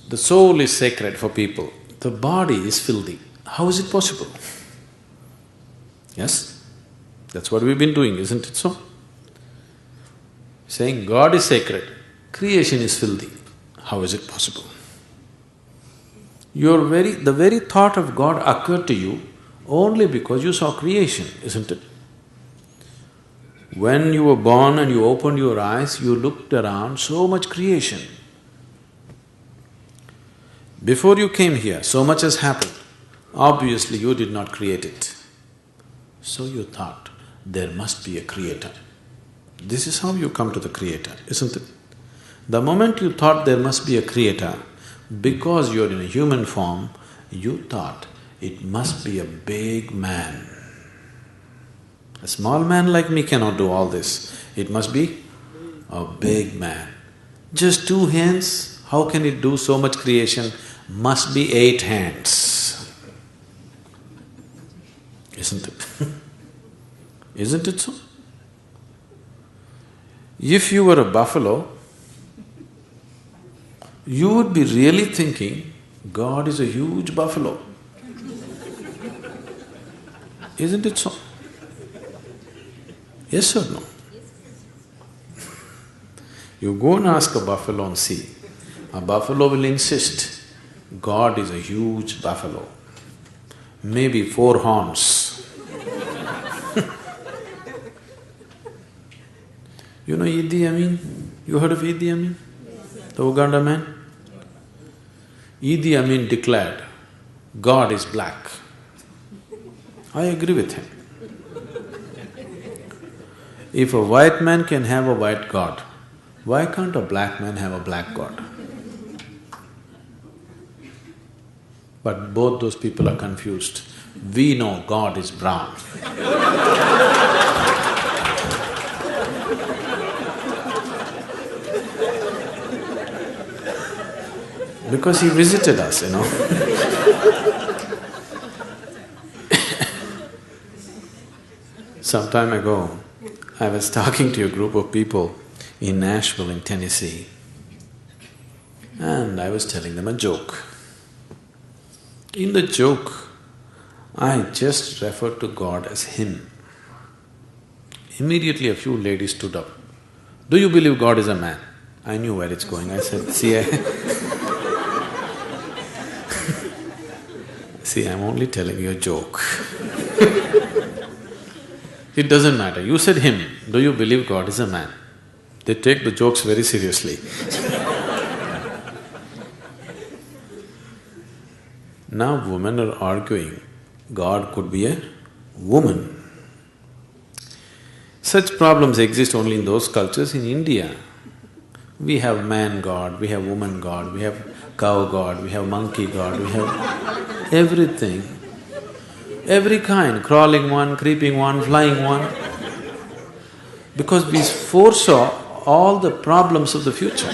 The soul is sacred for people, the body is filthy. How is it possible? Yes? That's what we've been doing, isn't it so? Saying God is sacred, creation is filthy. How is it possible? The very thought of God occurred to you only because you saw creation, isn't it? When you were born and you opened your eyes, you looked around, so much creation. Before you came here, so much has happened. Obviously, you did not create it. So you thought, there must be a creator. This is how you come to the creator, isn't it? The moment you thought there must be a creator, because you're in a human form, you thought it must be a big man. A small man like me cannot do all this. It must be a big man. Just 2 hands, how can it do so much creation? Must be 8 hands. Isn't it? Isn't it so? If you were a buffalo, you would be really thinking, God is a huge buffalo. Isn't it so? Yes or no? You go and ask a buffalo and see. A buffalo will insist, God is a huge buffalo, maybe 4 horns. You know Idi Amin? You heard of Idi Amin? The Uganda man? Idi Amin declared, God is black. I agree with him. If a white man can have a white God, why can't a black man have a black God? But both those people are confused. We know God is brown. Because he visited us, you know. Some time ago, I was talking to a group of people in Nashville in Tennessee, and I was telling them a joke. In the joke, I just referred to God as Him. Immediately a few ladies stood up. Do you believe God is a man? I knew where it's going. I said, see, I'm only telling you a joke. It doesn't matter. You said Him. Do you believe God is a man? They take the jokes very seriously. Now women are arguing, God could be a woman. Such problems exist only in those cultures. In India, we have man God, we have woman God, we have cow God, we have monkey God, we have everything. Every kind, crawling one, creeping one, flying one. Because we foresaw all the problems of the future.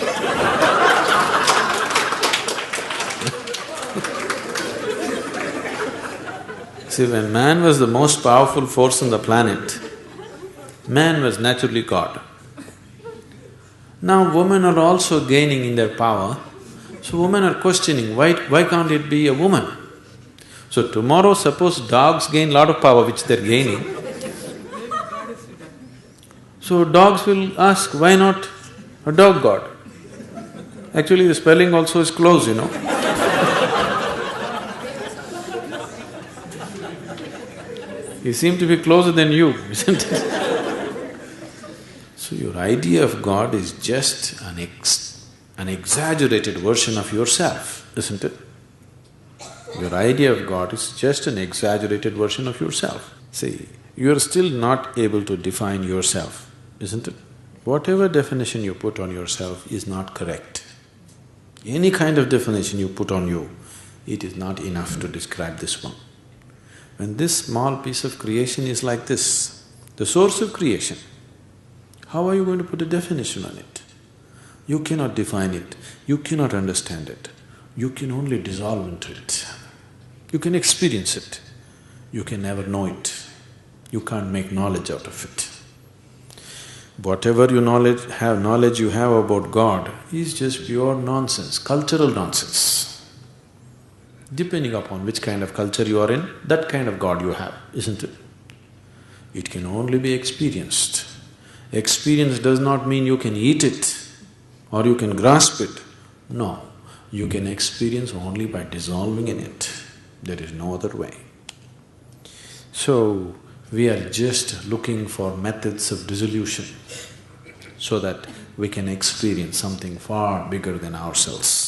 See, when man was the most powerful force on the planet, man was naturally God. Now women are also gaining in their power, so women are questioning, why can't it be a woman? So tomorrow suppose dogs gain lot of power which they're gaining, so dogs will ask, why not a dog god? Actually the spelling also is close, you know. He seemed to be closer than you, isn't it? So your idea of God is just an exaggerated version of yourself, isn't it? Your idea of God is just an exaggerated version of yourself. See, you're still not able to define yourself, isn't it? Whatever definition you put on yourself is not correct. Any kind of definition you put on you, it is not enough to describe this one. When this small piece of creation is like this, the source of creation, how are you going to put a definition on it? You cannot define it, you cannot understand it, you can only dissolve into it. You can experience it, you can never know it, you can't make knowledge out of it. Whatever knowledge you have about God is just pure nonsense, cultural nonsense. Depending upon which kind of culture you are in, that kind of God you have, isn't it? It can only be experienced. Experience does not mean you can eat it or you can grasp it. No, you can experience only by dissolving in it. There is no other way. So, we are just looking for methods of dissolution so that we can experience something far bigger than ourselves.